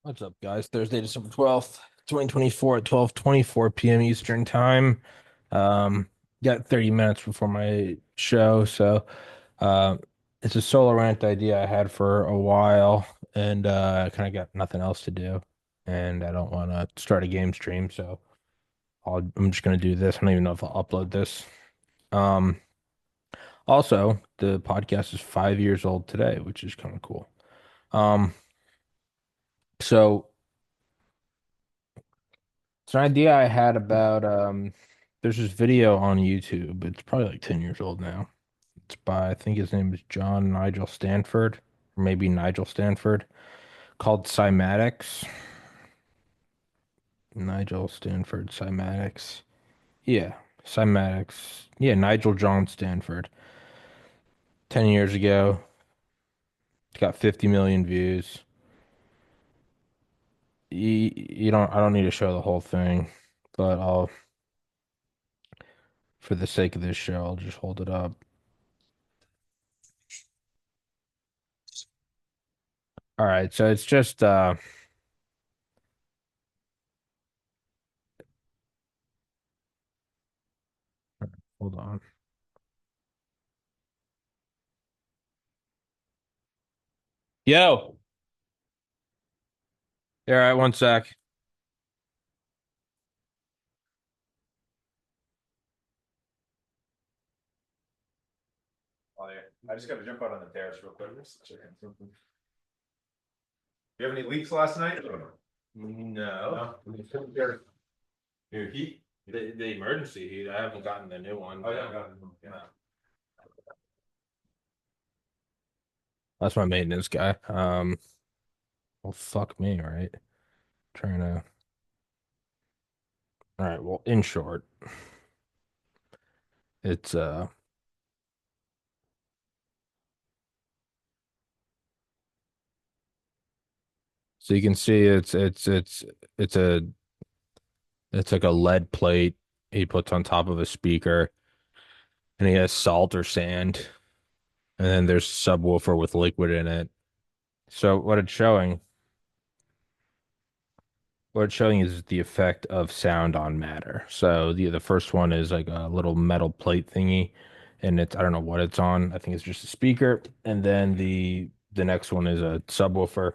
What's up, guys? Thursday, December 12th, 2024 at 12:24 p.m. Eastern Time. Um, got 30 minutes before my show, so uh, it's a solo rant idea I had for a while, and I kind of got nothing else to do, and I don't want to start a game stream, so I'm just gonna do this. I don't even know if I'll upload this. Um, Also, the podcast is 5 years old today, which is kind of cool. Um, so. It's an idea I had about there's this video on YouTube. It's probably like 10 years old now. It's by I think his name is John Nigel Stanford, or maybe Nigel Stanford, called Cymatics. Nigel Stanford Cymatics. Yeah, Cymatics. Yeah, Nigel John Stanford. 10 years ago. It's got 50 million views. You don't I don't need to show the whole thing, but I'll for the sake of this show, I'll just hold it up. All right, so it's just hold on. Yo. Yeah, all right, one sec. Oh yeah. I just got to jump out on the terrace real quick. You have any leaks last night? No. No. Your heat? The emergency heat. I haven't gotten the new one. Oh yeah, I got it. Yeah. No. That's my maintenance guy. Well, fuck me, right? Trying to. All right. Well, in short, it's so you can see it's a it's like a lead plate he puts on top of a speaker, and he has salt or sand, and then there's subwoofer with liquid in it. So what it's showing is the effect of sound on matter. So the first one is like a little metal plate thingy, and it's I don't know what it's on. I think it's just a speaker. And then the next one is a subwoofer.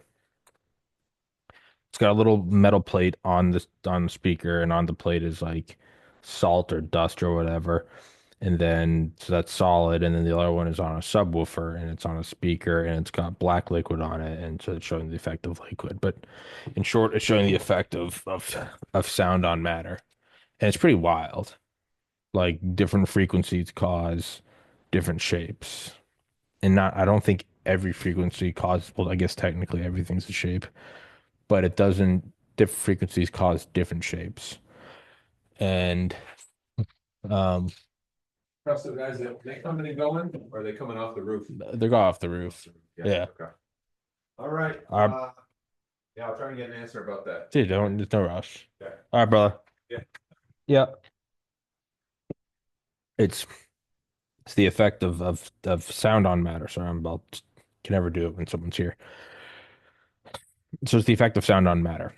It's got a little metal plate on the speaker, and on the plate is like salt or dust or whatever. And then so that's solid, and then the other one is on a subwoofer and it's on a speaker and it's got black liquid on it, and so it's showing the effect of liquid. But in short, it's showing the effect of sound on matter. And it's pretty wild. Like different frequencies cause different shapes. And not I don't think every frequency causes well, I guess technically everything's a shape, but it doesn't different frequencies cause different shapes. And um Trust the guys that they coming and going, or are they coming off the roof? they're going off the roof. Yeah. Yeah. Okay. All right. Uh, Yeah, I'll try and get an answer about that. Dude, don't, there's no rush. Okay. All right, brother. Yeah. Yeah. It's it's the effect of sound on matter. Sorry, I'm about can never do it when someone's here. So it's the effect of sound on matter.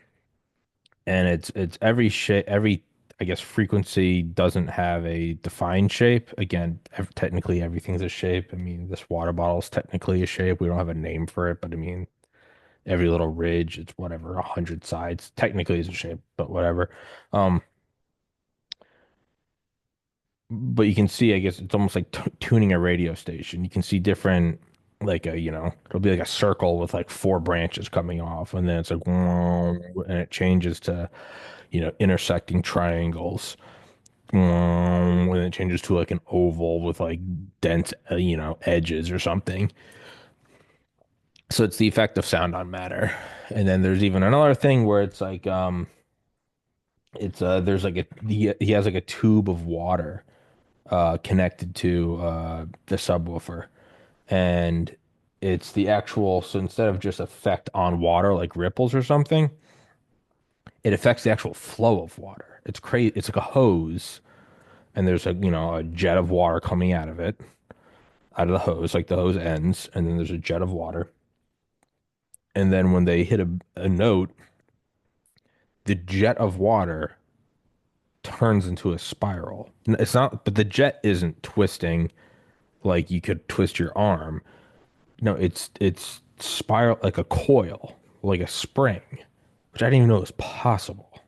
And it's every shape every I guess frequency doesn't have a defined shape. Again, technically everything's a shape. I mean, this water bottle is technically a shape. We don't have a name for it, but I mean, every little ridge, it's whatever, 100 sides, technically is a shape, but whatever. Um, but you can see, I guess it's almost like t tuning a radio station. You can see different, like it'll be like a circle with like four branches coming off, and then it's like, and it changes to, intersecting triangles, and it changes to like an oval with like dense, edges or something. So it's the effect of sound on matter. And then there's even another thing where it's like, it's there's like he has like a tube of water connected to the subwoofer, and it's the actual so instead of just effect on water like ripples or something, it affects the actual flow of water. It's crazy. It's like a hose, and there's a jet of water coming out of it, out of the hose, like the hose ends, and then there's a jet of water, And then when they hit a note, the jet of water turns into a spiral. It's not, but the jet isn't twisting like you could twist your arm. No, it's spiral like a coil, like a spring, which I didn't even know was possible.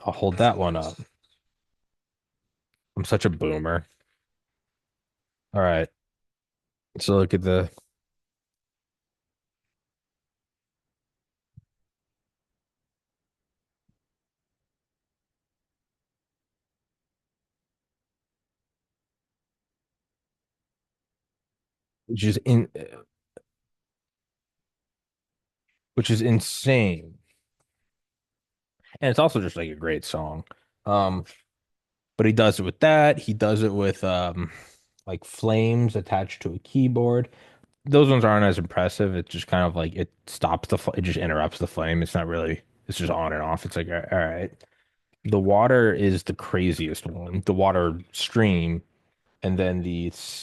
I'll hold That's that one up. hilarious. I'm such a boomer. All right. So look at the which is in which is insane. And it's also just like a great song. Um, but he does it with that. He does it with like flames attached to a keyboard. Those ones aren't as impressive. It's just kind of like it stops it just interrupts the flame. It's not really, it's just on and off. It's like, all right. The water is the craziest one. The water stream, and then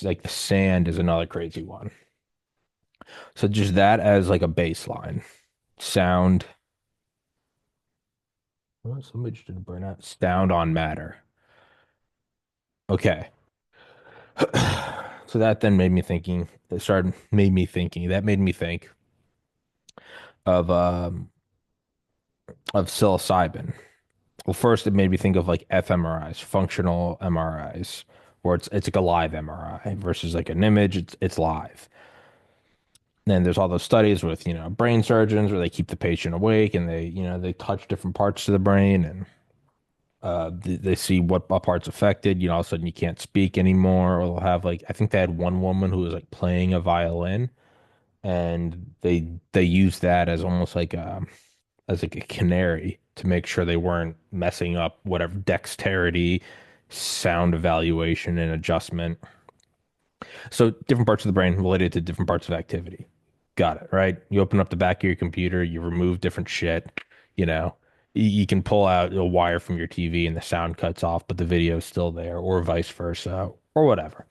like the sand is another crazy one. So just that as like a baseline. Sound. Oh, somebody just did a burnout. Sound on matter. Okay. So that then made me thinking. It started made me thinking. That made me think of um of psilocybin. Well, first it made me think of like fMRIs, functional MRIs, where it's like a live MRI versus like an image. It's live. Then there's all those studies with, brain surgeons where they keep the patient awake and they touch different parts of the brain and they see what part's affected. All of a sudden you can't speak anymore. Or they'll have like, I think they had one woman who was like playing a violin and they used that as almost like as like a canary to make sure they weren't messing up whatever dexterity, sound evaluation and adjustment. So different parts of the brain related to different parts of activity. Got it, right? You open up the back of your computer, you remove different shit, you know. You can pull out a wire from your TV and the sound cuts off, but the video is still there, or vice versa, or whatever.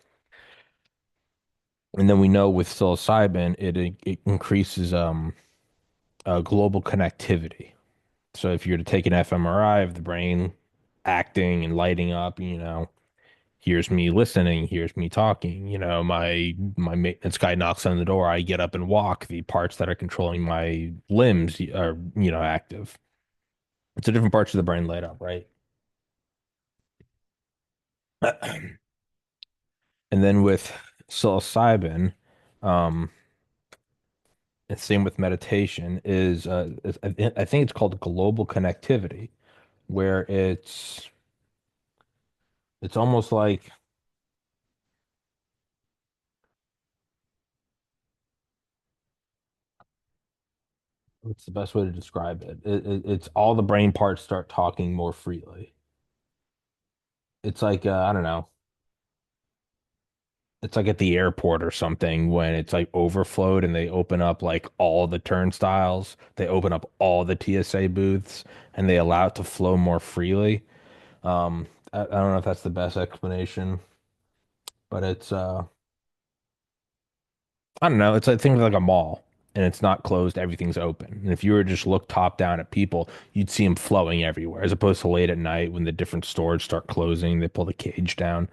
And then we know with psilocybin, it increases global connectivity. So if you were to take an fMRI of the brain acting and lighting up, here's me listening, here's me talking, my maintenance guy knocks on the door, I get up and walk, the parts that are controlling my limbs are, active. So different parts of the brain light up, right? And then with psilocybin, um, and same with meditation I think it's called global connectivity, where it's almost like what's the best way to describe it? It's all the brain parts start talking more freely. It's like I don't know. It's like at the airport or something when it's like overflowed and they open up like all the turnstiles. They open up all the TSA booths and they allow it to flow more freely. I don't know if that's the best explanation, but I don't know. It's like think of like a mall and it's not closed, everything's open. And if you were to just look top down at people, you'd see them flowing everywhere, as opposed to late at night when the different stores start closing, they pull the cage down.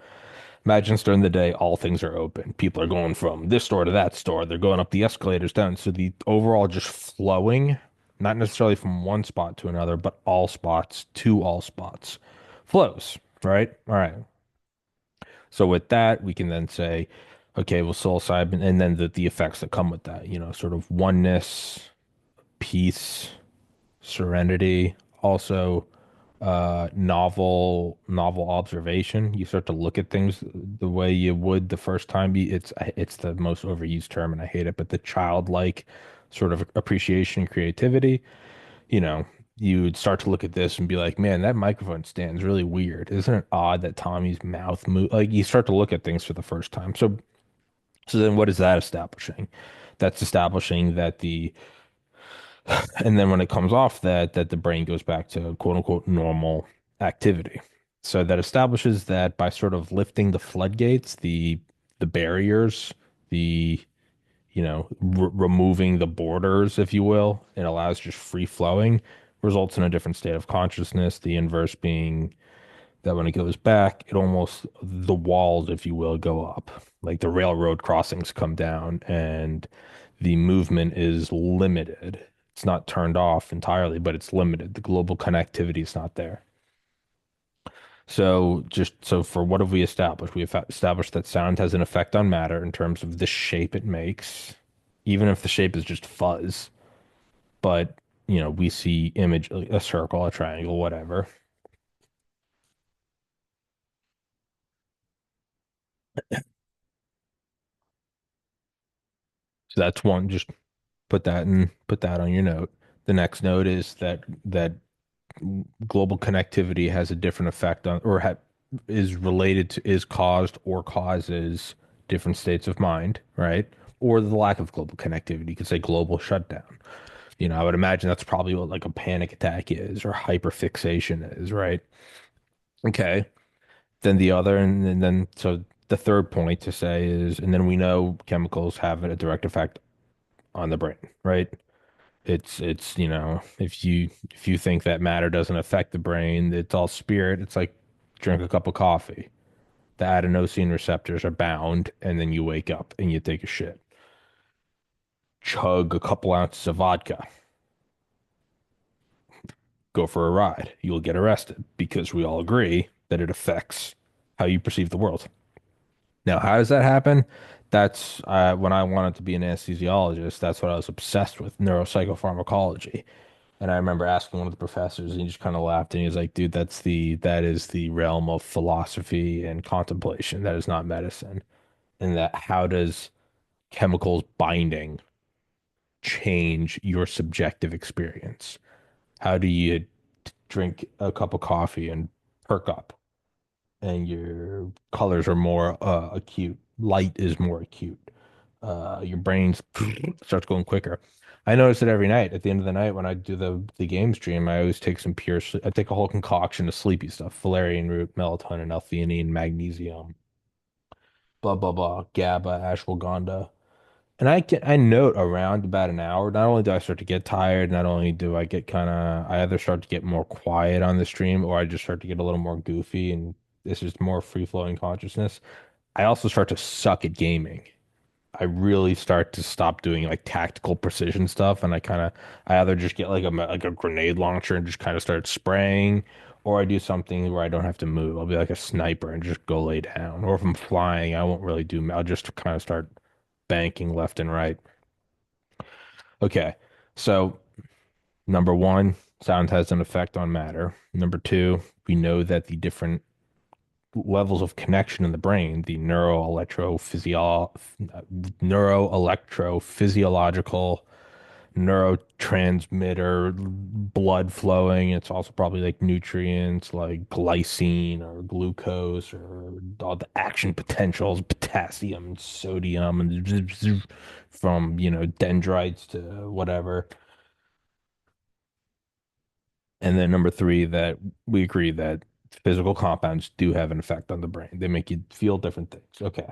Imagine during the day, all things are open. People are going from this store to that store. They're going up the escalators down. So the overall just flowing, not necessarily from one spot to another, but all spots to all spots flows, right? All right. So with that, we can then say, okay, well, psilocybin, and then the effects that come with that, sort of oneness, peace, serenity, also novel observation. You start to look at things the way you would the first time. It's the most overused term, and I hate it, but the childlike sort of appreciation and creativity. You know, you would start to look at this and be like, man, that microphone stand's really weird. Isn't it odd that Tommy's mouth move? Like you start to look at things for the first time. So then what is that establishing? That's establishing that and then when it comes off that the brain goes back to quote unquote normal activity. So that establishes that by sort of lifting the floodgates, the barriers, the removing the borders, if you will, and allows just free flowing, results in a different state of consciousness. The inverse being that when it goes back, the walls, if you will, go up. Like the railroad crossings come down and the movement is limited. It's not turned off entirely, but it's limited. The global connectivity is not there. So for what have we established? We have established that sound has an effect on matter in terms of the shape it makes, even if the shape is just fuzz. But, we see a circle, a triangle, whatever. So that's one. Just put that on your note. The next note is that global connectivity has a different effect on, or is related to, is caused or causes different states of mind, right? Or the lack of global connectivity. You could say global shutdown. I would imagine that's probably what like a panic attack is or hyperfixation is, right? Okay. Then the other, and then so the third point to say is, and then we know chemicals have a direct effect on the brain, right? It's if you think that matter doesn't affect the brain, it's all spirit. It's like drink a cup of coffee. The adenosine receptors are bound, and then you wake up and you take a shit. Chug a couple ounces of vodka. Go for a ride. You'll get arrested because we all agree that it affects how you perceive the world. Now, how does that happen? That's when I wanted to be an anesthesiologist. That's what I was obsessed with, neuropsychopharmacology. And I remember asking one of the professors, and he just kind of laughed, and he was like, "Dude, that is the realm of philosophy and contemplation. That is not medicine." And that how does chemicals binding change your subjective experience? How do you drink a cup of coffee and perk up, and your colors are more acute, light is more acute, your brain starts going quicker. I notice it every night. At the end of the night, when I do the game stream, I always take some pure. I take a whole concoction of sleepy stuff: valerian root, melatonin, L-theanine, magnesium, blah blah blah, GABA, ashwagandha. And I note around about an hour. Not only do I start to get tired, not only do I get I either start to get more quiet on the stream, or I just start to get a little more goofy, and this is more free flowing consciousness. I also start to suck at gaming. I really start to stop doing like tactical precision stuff, and I either just get like a grenade launcher and just kind of start spraying, or I do something where I don't have to move. I'll be like a sniper and just go lay down. Or if I'm flying, I won't really do. I'll just kind of start banking left and right. Okay, so number one, sound has an effect on matter. Number two, we know that the different levels of connection in the brain, the neuroelectrophysiological, neurotransmitter, blood flowing. It's also probably like nutrients like glycine or glucose or all the action potentials, potassium, sodium, and from, dendrites to whatever. And then number three, that we agree that physical compounds do have an effect on the brain. They make you feel different things. Okay.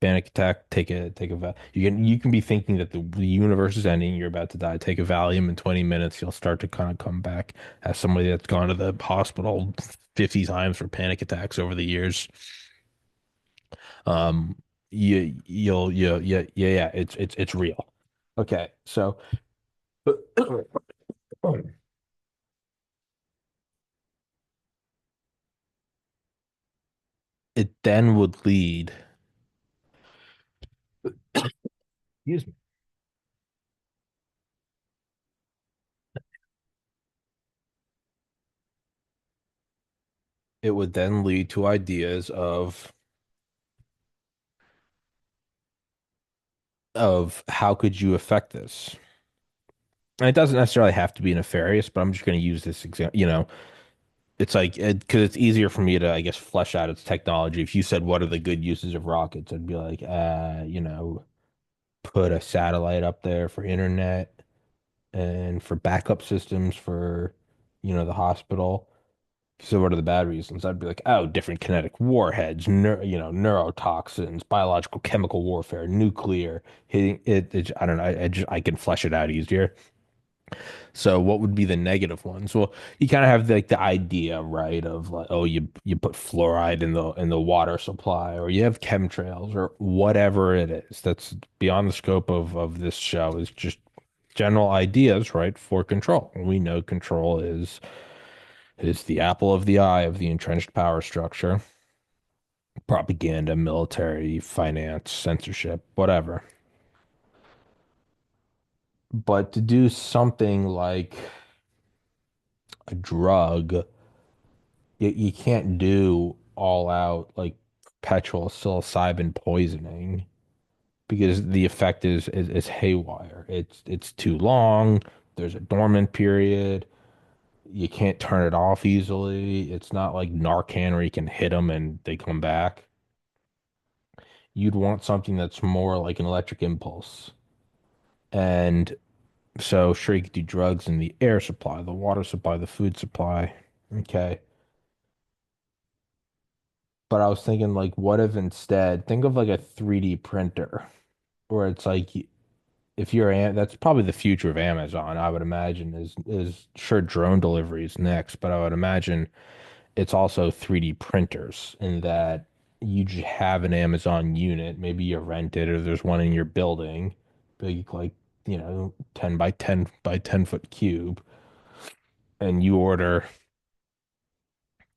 Panic attack, you can be thinking that the universe is ending, you're about to die. Take a Valium in 20 minutes, you'll start to kind of come back as somebody that's gone to the hospital 50 times for panic attacks over the years. Um yeah, it's real. Okay, so it then would lead, excuse me, it would then lead to ideas of how could you affect this? And it doesn't necessarily have to be nefarious, but I'm just going to use this example. It's like because it's easier for me to, I guess, flesh out its technology. If you said what are the good uses of rockets, I'd be like, put a satellite up there for internet and for backup systems for, the hospital. So what are the bad reasons? I'd be like, oh, different kinetic warheads, neurotoxins, biological chemical warfare, nuclear, hitting it. I don't know. I can flesh it out easier. So what would be the negative ones? Well, you kind of have like the idea, right, of like, oh, you put fluoride in the water supply, or you have chemtrails, or whatever it is. That's beyond the scope of this show. Is just general ideas, right, for control. We know control is the apple of the eye of the entrenched power structure, propaganda, military, finance, censorship, whatever. But to do something like a drug, you can't do all out like perpetual psilocybin poisoning because the effect is haywire. It's too long. There's a dormant period. You can't turn it off easily. It's not like Narcan where you can hit them and they come back. You'd want something that's more like an electric impulse. And so, sure, you could do drugs in the air supply, the water supply, the food supply. Okay. But I was thinking, like, what if instead, think of like a 3D printer where it's like, if you're, that's probably the future of Amazon, I would imagine, is sure drone delivery is next, but I would imagine it's also 3D printers in that you just have an Amazon unit. Maybe you rent it or there's one in your building, big, like, 10 by 10 by 10-foot cube. And you order,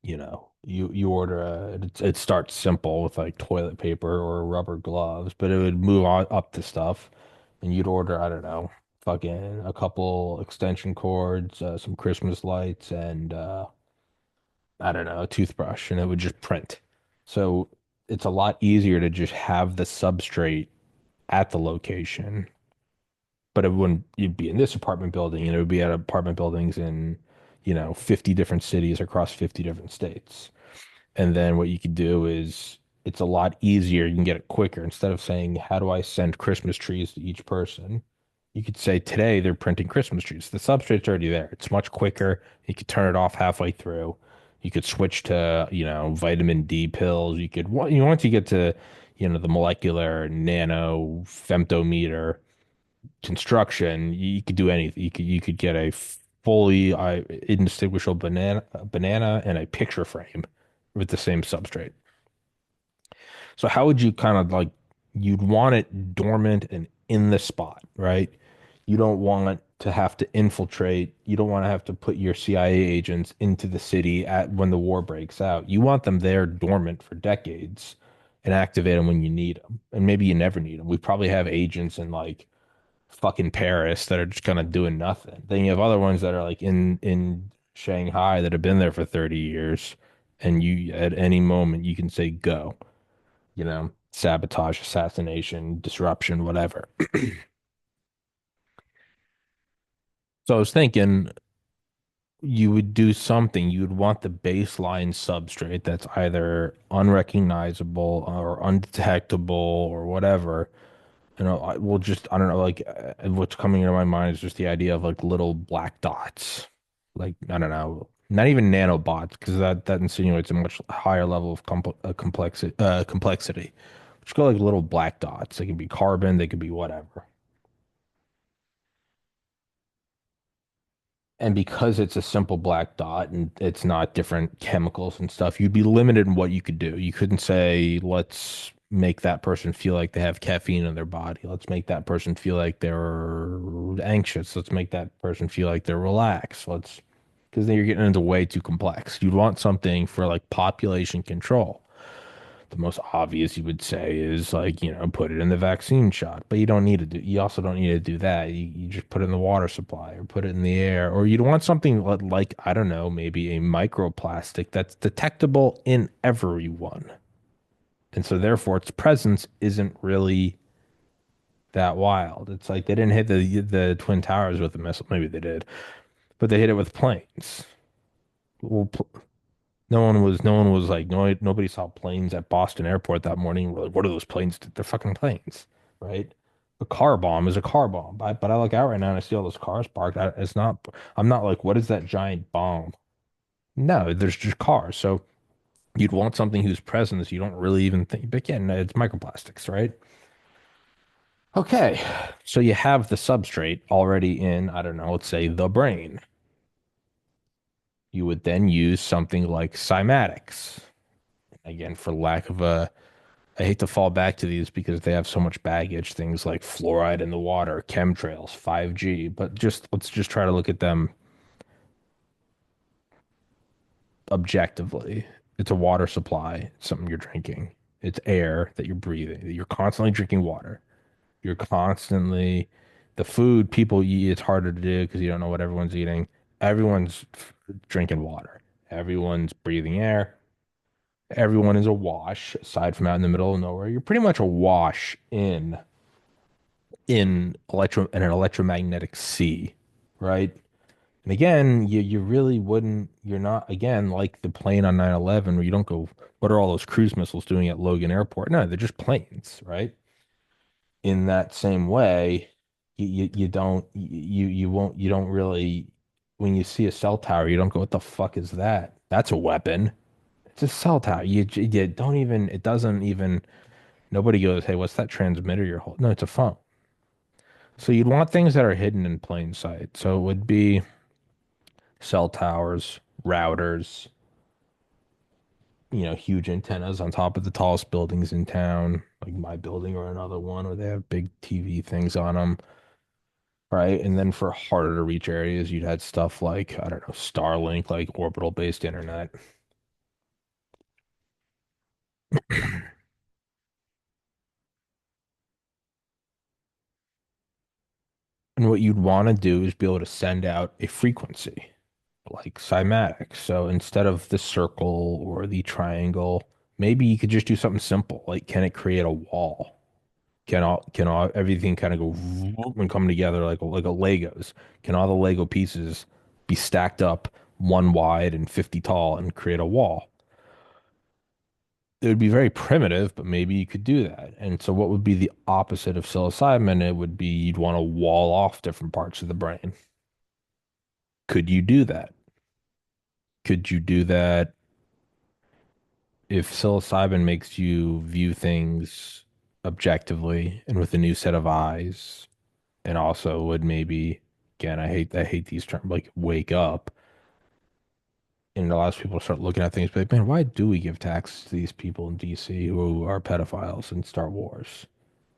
you order it starts simple with like toilet paper or rubber gloves, but it would move on up to stuff. And you'd order, I don't know, fucking a couple extension cords, some Christmas lights, and I don't know, a toothbrush, and it would just print. So it's a lot easier to just have the substrate at the location, but it wouldn't, you'd be in this apartment building and it would be at apartment buildings in, 50 different cities across 50 different states. And then what you could do is it's a lot easier. You can get it quicker. Instead of saying, how do I send Christmas trees to each person? You could say, today they're printing Christmas trees. The substrate's already there. It's much quicker. You could turn it off halfway through. You could switch to, vitamin D pills. Once you get to, the molecular nano femtometer construction, you could do anything. You could get a fully indistinguishable banana and a picture frame with the same substrate. So how would you kind of like you'd want it dormant and in the spot, right? You don't want to have to infiltrate. You don't want to have to put your CIA agents into the city at when the war breaks out. You want them there dormant for decades and activate them when you need them. And maybe you never need them. We probably have agents in like fucking Paris that are just kind of doing nothing. Then you have other ones that are like in Shanghai that have been there for 30 years, and you at any moment you can say go, sabotage, assassination, disruption, whatever. So I was thinking you would do something, you would want the baseline substrate that's either unrecognizable or undetectable or whatever. I don't know, like what's coming into my mind is just the idea of like little black dots. Like, I don't know, not even nanobots, because that insinuates a much higher level of complexity. Just go like little black dots. They can be carbon, they could be whatever. And because it's a simple black dot and it's not different chemicals and stuff, you'd be limited in what you could do. You couldn't say, let's make that person feel like they have caffeine in their body. Let's make that person feel like they're anxious. Let's make that person feel like they're relaxed. Because then you're getting into way too complex. You'd want something for like population control. The most obvious you would say is like, put it in the vaccine shot, but you also don't need to do that. You just put it in the water supply or put it in the air, or you'd want something like, I don't know, maybe a microplastic that's detectable in everyone. And so therefore its presence isn't really that wild. It's like they didn't hit the Twin Towers with a missile. Maybe they did, but they hit it with planes. Well, no one was like, nobody saw planes at Boston Airport that morning. We're like, what are those planes? They're fucking planes, right? A car bomb is a car bomb. But I look out right now and I see all those cars parked. I'm not like, what is that giant bomb? No, there's just cars. So you'd want something whose presence you don't really even think. But again, it's microplastics, right? Okay, so you have the substrate already in, I don't know, let's say the brain. You would then use something like cymatics. Again, for lack of a, I hate to fall back to these because they have so much baggage, things like fluoride in the water, chemtrails, 5G, but just let's just try to look at them objectively. It's a water supply, it's something you're drinking. It's air that you're breathing. You're constantly drinking water. You're constantly the food people eat, it's harder to do because you don't know what everyone's eating. Everyone's drinking water. Everyone's breathing air. Everyone is a wash, aside from out in the middle of nowhere. You're pretty much a wash in an electromagnetic sea, right? And again, you really wouldn't, you're not, again, like the plane on 9/11 where you don't go, what are all those cruise missiles doing at Logan Airport? No, they're just planes, right? In that same way, you don't, you won't, you don't really, when you see a cell tower, you don't go, what the fuck is that? That's a weapon. It's a cell tower. You don't even, it doesn't even, nobody goes, hey, what's that transmitter you're holding? No, it's a phone. So you'd want things that are hidden in plain sight. So it would be cell towers, routers, huge antennas on top of the tallest buildings in town, like my building or another one, where they have big TV things on them, right? And then for harder to reach areas, you'd had stuff like, I don't know, Starlink, like orbital based internet. And what you'd want to do is be able to send out a frequency, like cymatics. So instead of the circle or the triangle, maybe you could just do something simple, like can it create a wall? Can all everything kind of go vroom and come together like a Legos? Can all the Lego pieces be stacked up one wide and 50 tall and create a wall? It would be very primitive, but maybe you could do that. And so what would be the opposite of psilocybin? It would be you'd want to wall off different parts of the brain. Could you do that? Could you do that if psilocybin makes you view things objectively and with a new set of eyes? And also would maybe, again, I hate these terms, like wake up, and it allows people to start looking at things, but like, man, why do we give taxes to these people in DC who are pedophiles and start wars?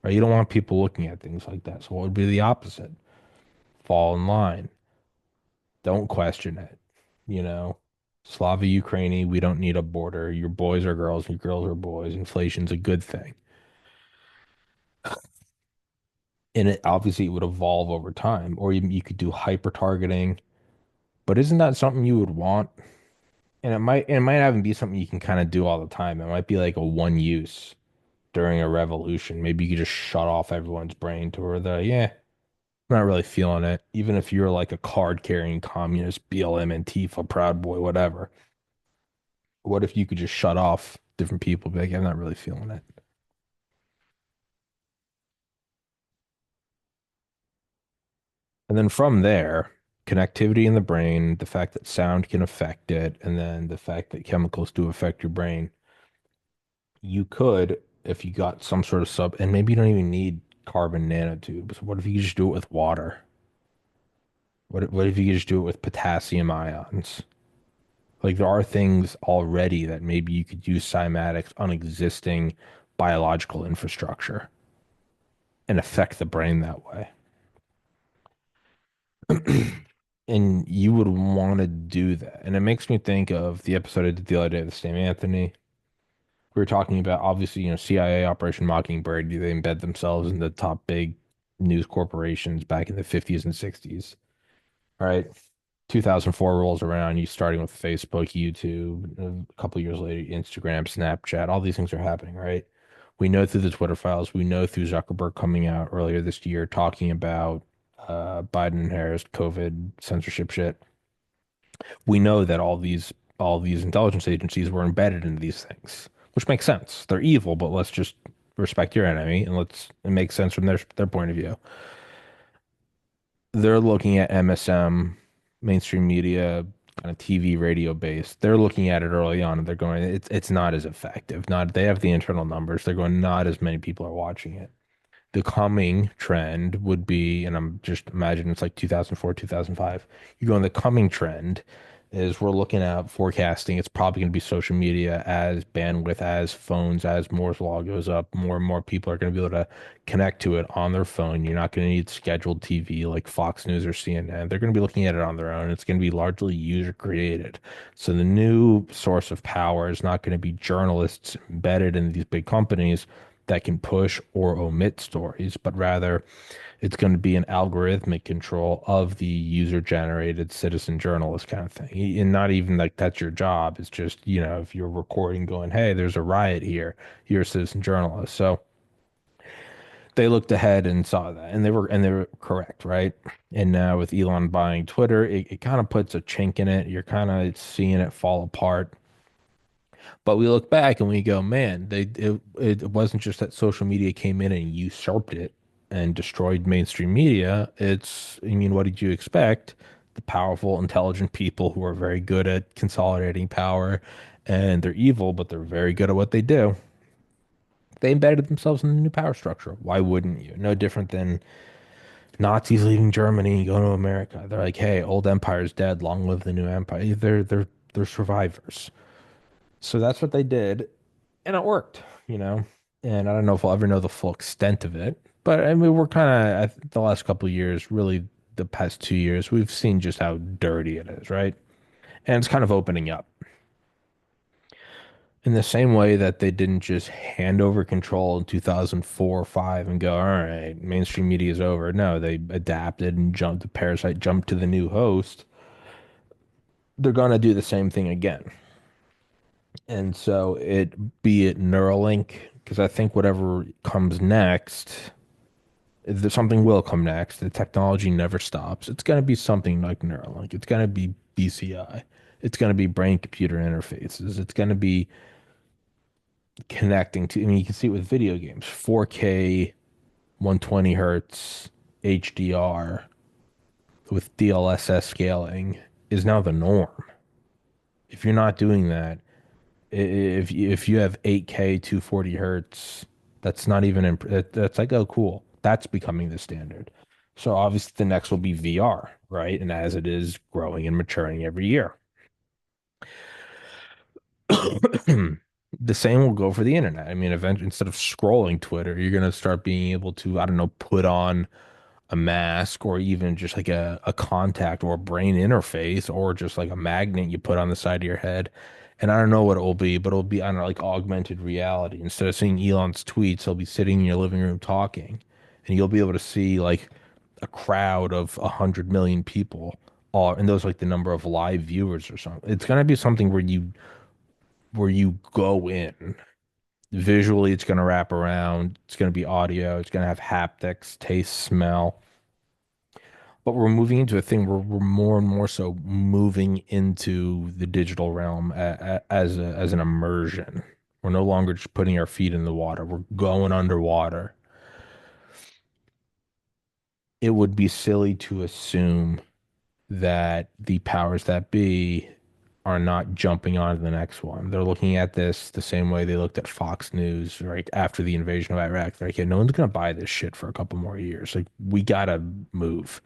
Right? You don't want people looking at things like that. So what would be the opposite? Fall in line. Don't question it. You know, Slava Ukraini, we don't need a border. Your boys are girls, your girls are boys. Inflation's a good thing. And it obviously it would evolve over time. Or you could do hyper targeting. But isn't that something you would want? And it might not even be something you can kind of do all the time. It might be like a one use during a revolution. Maybe you could just shut off everyone's brain to where yeah, I'm not really feeling it. Even if you're like a card carrying communist, BLM, Antifa, Proud Boy, whatever. What if you could just shut off different people? Be like, I'm not really feeling it. And then from there, connectivity in the brain, the fact that sound can affect it, and then the fact that chemicals do affect your brain. You could, if you got some sort of sub, and maybe you don't even need carbon nanotubes. What if you could just do it with water? What if you could just do it with potassium ions? Like there are things already that maybe you could use cymatics on existing biological infrastructure and affect the brain that way. And you would want to do that. And it makes me think of the episode I did the other day with Sam Anthony. We were talking about obviously, CIA Operation Mockingbird, they embed themselves in the top big news corporations back in the 50s and 60s. All right. 2004 rolls around, you starting with Facebook, YouTube, a couple years later, Instagram, Snapchat, all these things are happening, right? We know through the Twitter files, we know through Zuckerberg coming out earlier this year talking about Biden and Harris COVID censorship shit. We know that all these intelligence agencies were embedded into these things, which makes sense. They're evil, but let's just respect your enemy and it makes sense from their point of view. They're looking at MSM, mainstream media, kind of TV, radio based. They're looking at it early on and they're going, it's not as effective. Not they have the internal numbers. They're going, not as many people are watching it. The coming trend would be, and I'm just imagining it's like 2004, 2005. You go in the coming trend is we're looking at forecasting. It's probably going to be social media as bandwidth, as phones, as Moore's law goes up. More and more people are going to be able to connect to it on their phone. You're not going to need scheduled TV like Fox News or CNN. They're going to be looking at it on their own. It's going to be largely user created. So the new source of power is not going to be journalists embedded in these big companies that can push or omit stories, but rather it's going to be an algorithmic control of the user generated citizen journalist kind of thing. And not even like that's your job. It's just, if you're recording going, hey, there's a riot here, you're a citizen journalist. So they looked ahead and saw that and they were correct, right? And now with Elon buying Twitter, it kind of puts a chink in it. You're kind of seeing it fall apart. But we look back and we go, man, it wasn't just that social media came in and usurped it and destroyed mainstream media. I mean, what did you expect? The powerful, intelligent people who are very good at consolidating power and they're evil, but they're very good at what they do. They embedded themselves in the new power structure. Why wouldn't you? No different than Nazis leaving Germany and going to America. They're like, hey, old empire's dead, long live the new empire. They're survivors. So that's what they did. And it worked. And I don't know if we'll ever know the full extent of it, but I mean, we're kind of the last couple of years, really the past 2 years, we've seen just how dirty it is, right? And it's kind of opening up in the same way that they didn't just hand over control in 2004 or 5 and go, all right, mainstream media is over. No, they adapted and jumped, the parasite jumped to the new host. They're going to do the same thing again. And so be it Neuralink, because I think whatever comes next, something will come next. The technology never stops. It's going to be something like Neuralink. It's going to be BCI. It's going to be brain computer interfaces. It's going to be connecting to, I mean, you can see it with video games, 4K, 120 hertz, HDR with DLSS scaling is now the norm. If you're not doing that, if you have 8K 240 hertz, that's not even that's like, oh cool, that's becoming the standard. So obviously the next will be VR, right? And as it is growing and maturing every year. The same will go for the internet. I mean, eventually, instead of scrolling Twitter, you're gonna start being able to, I don't know, put on a mask or even just like a contact or a brain interface or just like a magnet you put on the side of your head. And I don't know what it will be, but it'll be, I don't know, like augmented reality. Instead of seeing Elon's tweets, he'll be sitting in your living room talking, and you'll be able to see like a crowd of 100 million people, all, and those like the number of live viewers or something. It's gonna be something where you go in. Visually, it's gonna wrap around. It's gonna be audio. It's gonna have haptics, taste, smell. But we're moving into a thing where we're more and more so moving into the digital realm as an immersion. We're no longer just putting our feet in the water. We're going underwater. It would be silly to assume that the powers that be are not jumping on to the next one. They're looking at this the same way they looked at Fox News right after the invasion of Iraq. They're like, yeah, no one's gonna buy this shit for a couple more years. Like, we gotta move.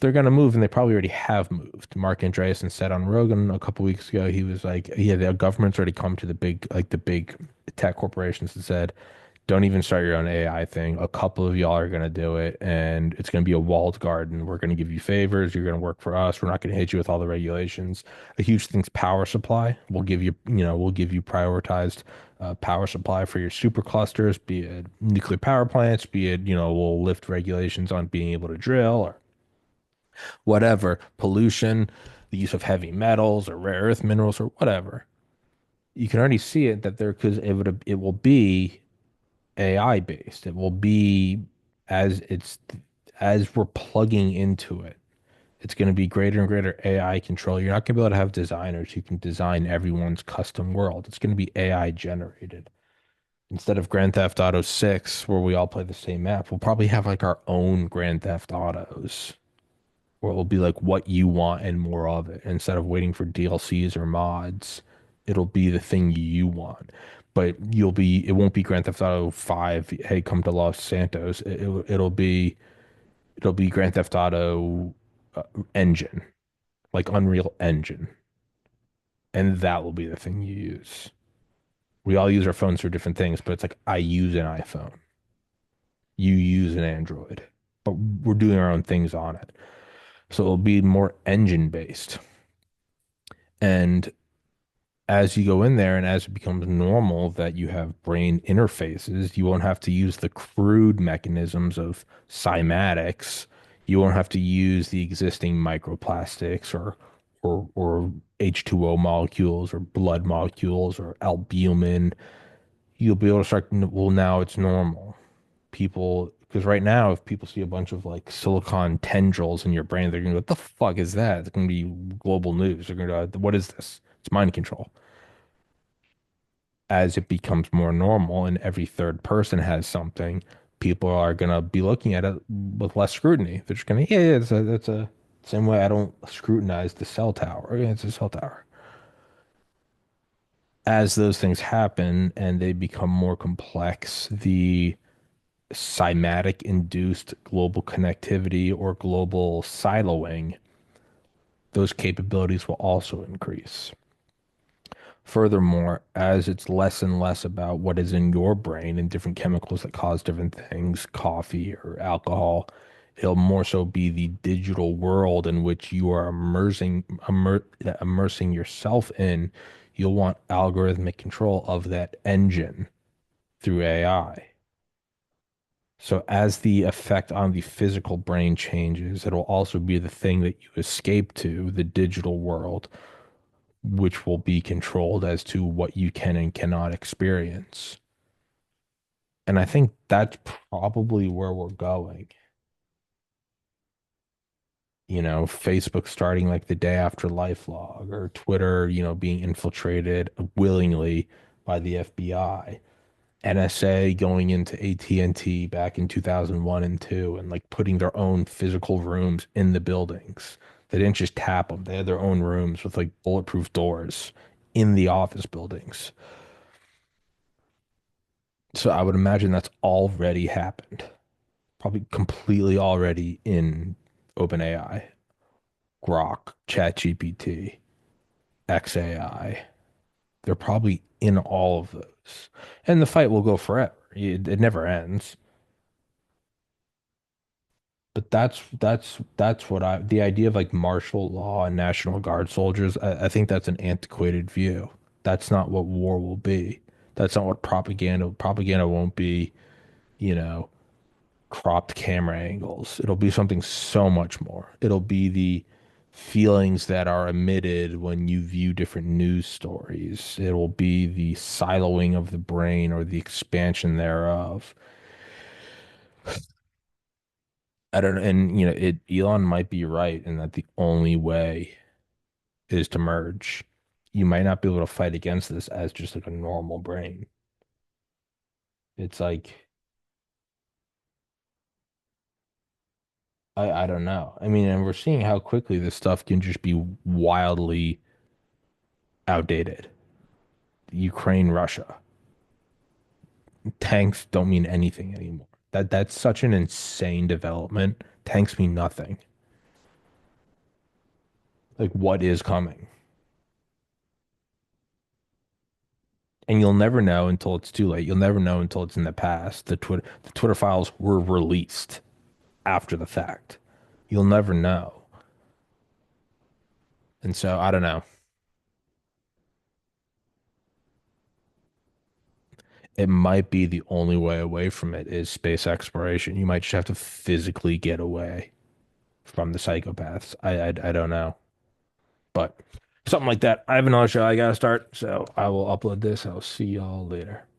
They're going to move, and they probably already have moved. Mark Andreessen said on Rogan a couple weeks ago, he was like, yeah, the government's already come to the big tech corporations and said, don't even start your own AI thing. A couple of y'all are going to do it, and it's going to be a walled garden. We're going to give you favors. You're going to work for us. We're not going to hit you with all the regulations. A huge thing's power supply. We'll give you prioritized power supply for your superclusters, be it nuclear power plants, be it, we'll lift regulations on being able to drill or whatever, pollution, the use of heavy metals or rare earth minerals or whatever. You can already see it that it will be AI based. It will be as it's as we're plugging into it. It's going to be greater and greater AI control. You're not going to be able to have designers who can design everyone's custom world. It's going to be AI generated. Instead of Grand Theft Auto 6, where we all play the same map, we'll probably have like our own Grand Theft Autos or it'll be like what you want and more of it. Instead of waiting for DLCs or mods, it'll be the thing you want. But it won't be Grand Theft Auto 5, hey, come to Los Santos. It'll be Grand Theft Auto Engine, like Unreal Engine. And that will be the thing you use. We all use our phones for different things, but it's like I use an iPhone. You use an Android, but we're doing our own things on it. So it'll be more engine based. And as you go in there and as it becomes normal that you have brain interfaces, you won't have to use the crude mechanisms of cymatics. You won't have to use the existing microplastics or H2O molecules or blood molecules or albumin. You'll be able to start, well, now it's normal. People, because right now, if people see a bunch of like silicon tendrils in your brain, they're gonna go, what the fuck is that? It's gonna be global news. They're gonna go, what is this? It's mind control. As it becomes more normal and every third person has something, people are gonna be looking at it with less scrutiny. They're just gonna, yeah, that's a same way I don't scrutinize the cell tower. Yeah, it's a cell tower. As those things happen and they become more complex, the cymatic induced global connectivity or global siloing, those capabilities will also increase. Furthermore, as it's less and less about what is in your brain and different chemicals that cause different things, coffee or alcohol, it'll more so be the digital world in which you are immersing yourself in. You'll want algorithmic control of that engine through AI. So as the effect on the physical brain changes, it'll also be the thing that you escape to, the digital world, which will be controlled as to what you can and cannot experience. And I think that's probably where we're going. Facebook starting like the day after LifeLog or Twitter, being infiltrated willingly by the FBI. NSA going into AT&T back in 2001 and 2 and like putting their own physical rooms in the buildings. They didn't just tap them. They had their own rooms with like bulletproof doors in the office buildings. So I would imagine that's already happened. Probably completely already in OpenAI, Grok, ChatGPT, XAI. They're probably in all of those. And the fight will go forever. It never ends. But that's what the idea of like martial law and National Guard soldiers, I think that's an antiquated view. That's not what war will be. That's not what propaganda won't be, you know, cropped camera angles. It'll be something so much more. It'll be the feelings that are emitted when you view different news stories. It will be the siloing of the brain or the expansion thereof. I don't know, and Elon might be right in that the only way is to merge. You might not be able to fight against this as just like a normal brain. It's like I don't know. I mean, and we're seeing how quickly this stuff can just be wildly outdated. Ukraine, Russia. Tanks don't mean anything anymore. That's such an insane development. Tanks mean nothing. Like what is coming? And you'll never know until it's too late. You'll never know until it's in the past. The Twitter files were released after the fact. You'll never know. And so I don't know. It might be the only way away from it is space exploration. You might just have to physically get away from the psychopaths. I don't know. But something like that. I have another show I gotta start, so I will upload this. I'll see y'all later.